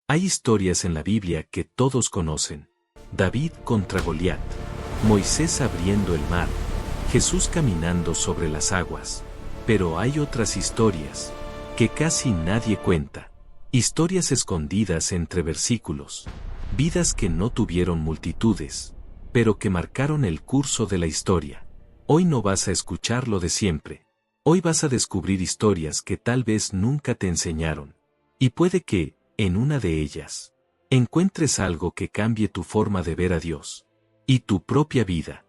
Hay historias en la Biblia que todos conocen. David contra Goliat, Moisés abriendo el mar, Jesús caminando sobre las aguas. Pero hay otras historias que casi nadie cuenta. Historias escondidas entre versículos. Vidas que no tuvieron multitudes, pero que marcaron el curso de la historia. Hoy no vas a escuchar lo de siempre. Hoy vas a descubrir historias que tal vez nunca te enseñaron. Y puede que, en una de ellas, encuentres algo que cambie tu forma de ver a Dios y tu propia vida.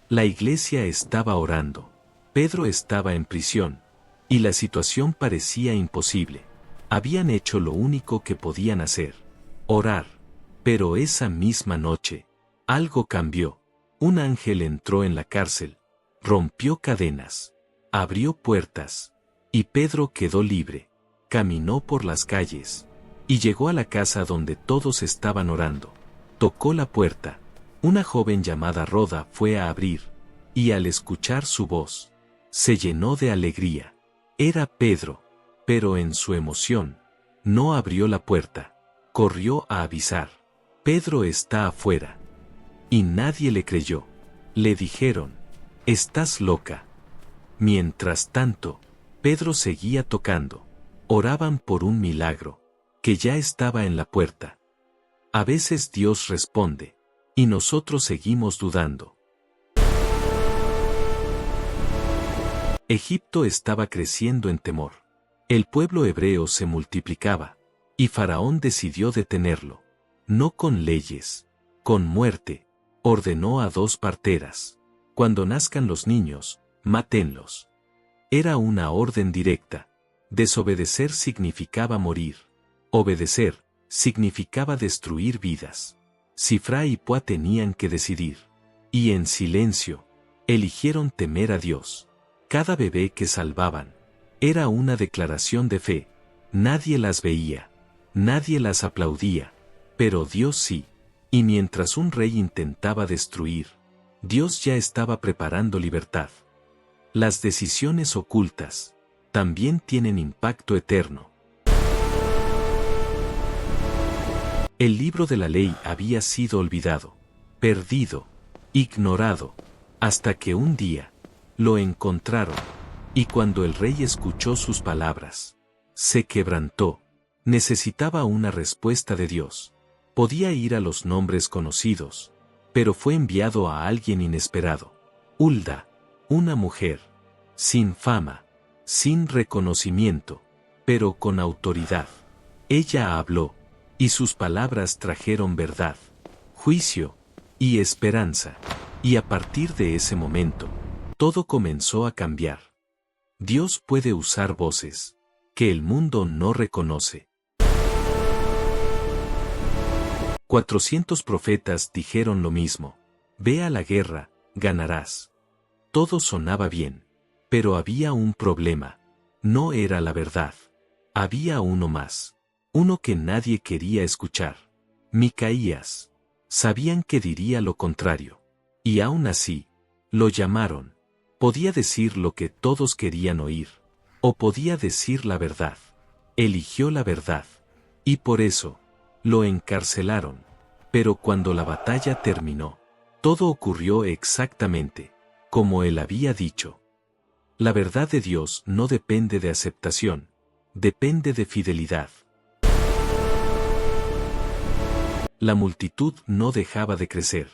La iglesia estaba orando. Pedro estaba en prisión, y la situación parecía imposible. Habían hecho lo único que podían hacer: orar. Pero esa misma noche, algo cambió. Un ángel entró en la cárcel, rompió cadenas, abrió puertas, y Pedro quedó libre. Caminó por las calles, y llegó a la casa donde todos estaban orando. Tocó la puerta. Una joven llamada Roda fue a abrir, y al escuchar su voz, se llenó de alegría. Era Pedro, pero en su emoción, no abrió la puerta. Corrió a avisar: Pedro está afuera. Y nadie le creyó. Le dijeron: estás loca. Mientras tanto, Pedro seguía tocando. Oraban por un milagro, que ya estaba en la puerta. A veces Dios responde, y nosotros seguimos dudando. Egipto estaba creciendo en temor. El pueblo hebreo se multiplicaba, y Faraón decidió detenerlo. No con leyes, con muerte. Ordenó a 2 parteras: cuando nazcan los niños, mátenlos. Era una orden directa. Desobedecer significaba morir. Obedecer significaba destruir vidas. Sifra y Pua tenían que decidir. Y en silencio, eligieron temer a Dios. Cada bebé que salvaban era una declaración de fe. Nadie las veía, nadie las aplaudía, pero Dios sí. Y mientras un rey intentaba destruir, Dios ya estaba preparando libertad. Las decisiones ocultas también tienen impacto eterno. El libro de la ley había sido olvidado, perdido, ignorado, hasta que un día lo encontraron, y cuando el rey escuchó sus palabras, se quebrantó. Necesitaba una respuesta de Dios. Podía ir a los nombres conocidos, pero fue enviado a alguien inesperado. Hulda, una mujer, sin fama, sin reconocimiento, pero con autoridad. Ella habló, y sus palabras trajeron verdad, juicio y esperanza. Y a partir de ese momento, todo comenzó a cambiar. Dios puede usar voces que el mundo no reconoce. 400 profetas dijeron lo mismo: ve a la guerra, ganarás. Todo sonaba bien, pero había un problema. No era la verdad. Había uno más, uno que nadie quería escuchar: Micaías. Sabían que diría lo contrario, y aún así, lo llamaron. Podía decir lo que todos querían oír, o podía decir la verdad. Eligió la verdad, y por eso, lo encarcelaron. Pero cuando la batalla terminó, todo ocurrió exactamente como él había dicho. La verdad de Dios no depende de aceptación, depende de fidelidad. La multitud no dejaba de crecer.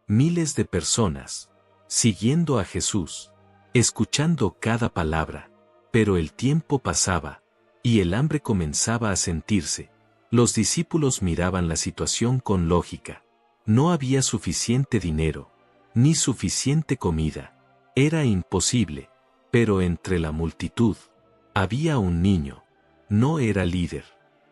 Miles de personas, siguiendo a Jesús, escuchando cada palabra. Pero el tiempo pasaba, y el hambre comenzaba a sentirse. Los discípulos miraban la situación con lógica. No había suficiente dinero, ni suficiente comida. Era imposible, pero entre la multitud, había un niño. No era líder,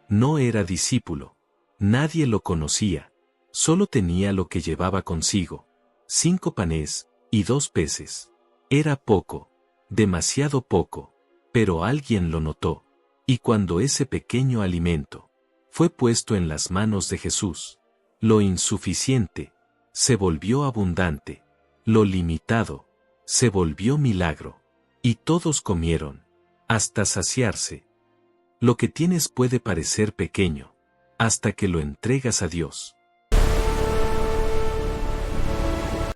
no era discípulo, nadie lo conocía. Solo tenía lo que llevaba consigo: 5 panes y 2 peces. Era poco, demasiado poco, pero alguien lo notó. Y cuando ese pequeño alimento fue puesto en las manos de Jesús, lo insuficiente se volvió abundante, lo limitado se volvió milagro, y todos comieron hasta saciarse. Lo que tienes puede parecer pequeño, hasta que lo entregas a Dios.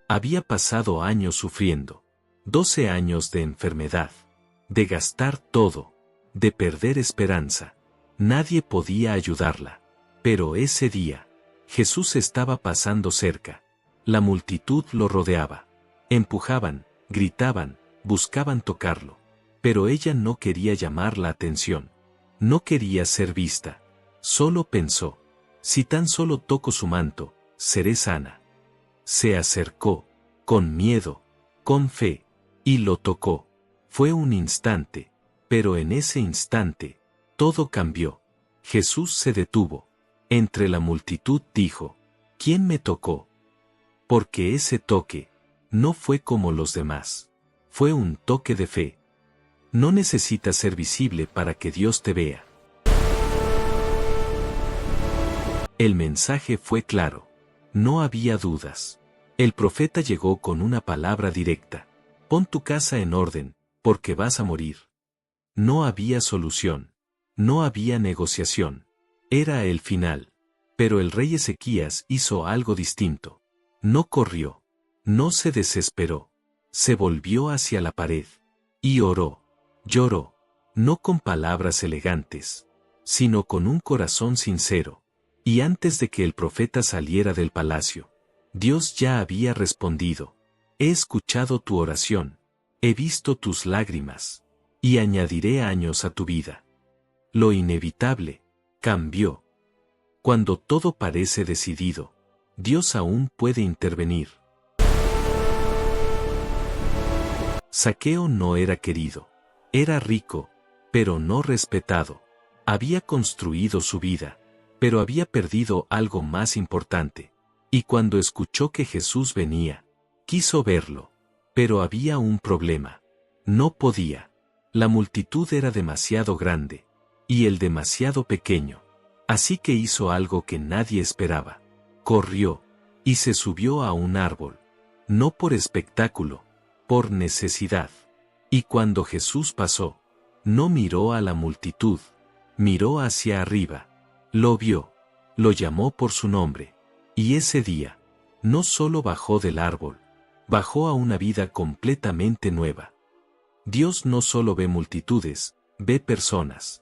Había pasado años sufriendo, 12 años de enfermedad, de gastar todo, de perder esperanza. Nadie podía ayudarla. Pero ese día, Jesús estaba pasando cerca. La multitud lo rodeaba. Empujaban, gritaban, buscaban tocarlo. Pero ella no quería llamar la atención. No quería ser vista. Solo pensó, si tan solo toco su manto, seré sana. Se acercó, con miedo, con fe, y lo tocó. Fue un instante, pero en ese instante, todo cambió. Jesús se detuvo. Entre la multitud dijo, ¿quién me tocó? Porque ese toque no fue como los demás. Fue un toque de fe. No necesitas ser visible para que Dios te vea. El mensaje fue claro. No había dudas. El profeta llegó con una palabra directa. Pon tu casa en orden, porque vas a morir. No había solución. No había negociación. Era el final. Pero el rey Ezequías hizo algo distinto. No corrió. No se desesperó. Se volvió hacia la pared. Y oró. Lloró. No con palabras elegantes, sino con un corazón sincero. Y antes de que el profeta saliera del palacio, Dios ya había respondido. He escuchado tu oración. He visto tus lágrimas. Y añadiré años a tu vida. Lo inevitable cambió. Cuando todo parece decidido, Dios aún puede intervenir. Zaqueo no era querido. Era rico, pero no respetado. Había construido su vida, pero había perdido algo más importante. Y cuando escuchó que Jesús venía, quiso verlo. Pero había un problema. No podía. La multitud era demasiado grande, y él demasiado pequeño. Así que hizo algo que nadie esperaba. Corrió, y se subió a un árbol. No por espectáculo, por necesidad. Y cuando Jesús pasó, no miró a la multitud, miró hacia arriba. Lo vio, lo llamó por su nombre. Y ese día, no solo bajó del árbol, bajó a una vida completamente nueva. Dios no solo ve multitudes, ve personas.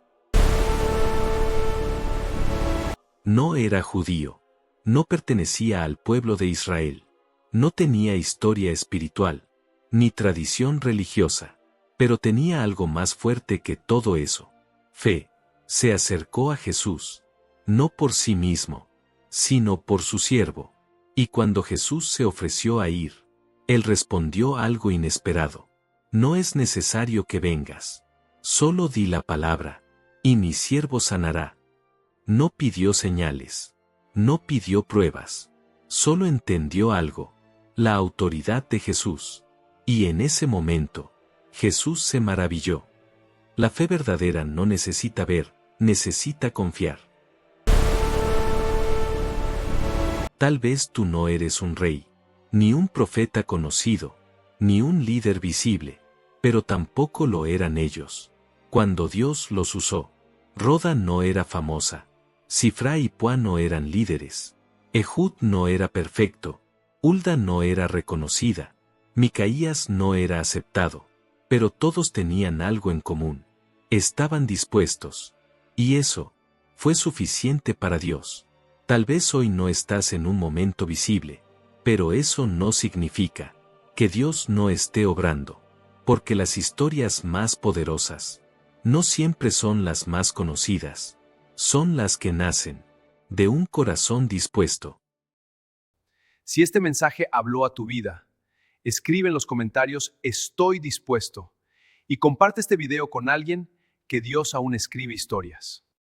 No era judío. No pertenecía al pueblo de Israel. No tenía historia espiritual, ni tradición religiosa. Pero tenía algo más fuerte que todo eso. Fe. Se acercó a Jesús. No por sí mismo, sino por su siervo. Y cuando Jesús se ofreció a ir, él respondió algo inesperado. No es necesario que vengas. Solo di la palabra, y mi siervo sanará. No pidió señales. No pidió pruebas. Solo entendió algo. La autoridad de Jesús. Y en ese momento, Jesús se maravilló. La fe verdadera no necesita ver, necesita confiar. Tal vez tú no eres un rey, ni un profeta conocido, ni un líder visible, pero tampoco lo eran ellos. Cuando Dios los usó, Roda no era famosa, Sifra y Pua no eran líderes, Ehud no era perfecto, Hulda no era reconocida, Micaías no era aceptado, pero todos tenían algo en común. Estaban dispuestos. Y eso fue suficiente para Dios. Tal vez hoy no estás en un momento visible, pero eso no significa que Dios no esté obrando, porque las historias más poderosas no siempre son las más conocidas, son las que nacen de un corazón dispuesto. Si este mensaje habló a tu vida, escribe en los comentarios "estoy dispuesto" y comparte este video con alguien que Dios aún escribe historias.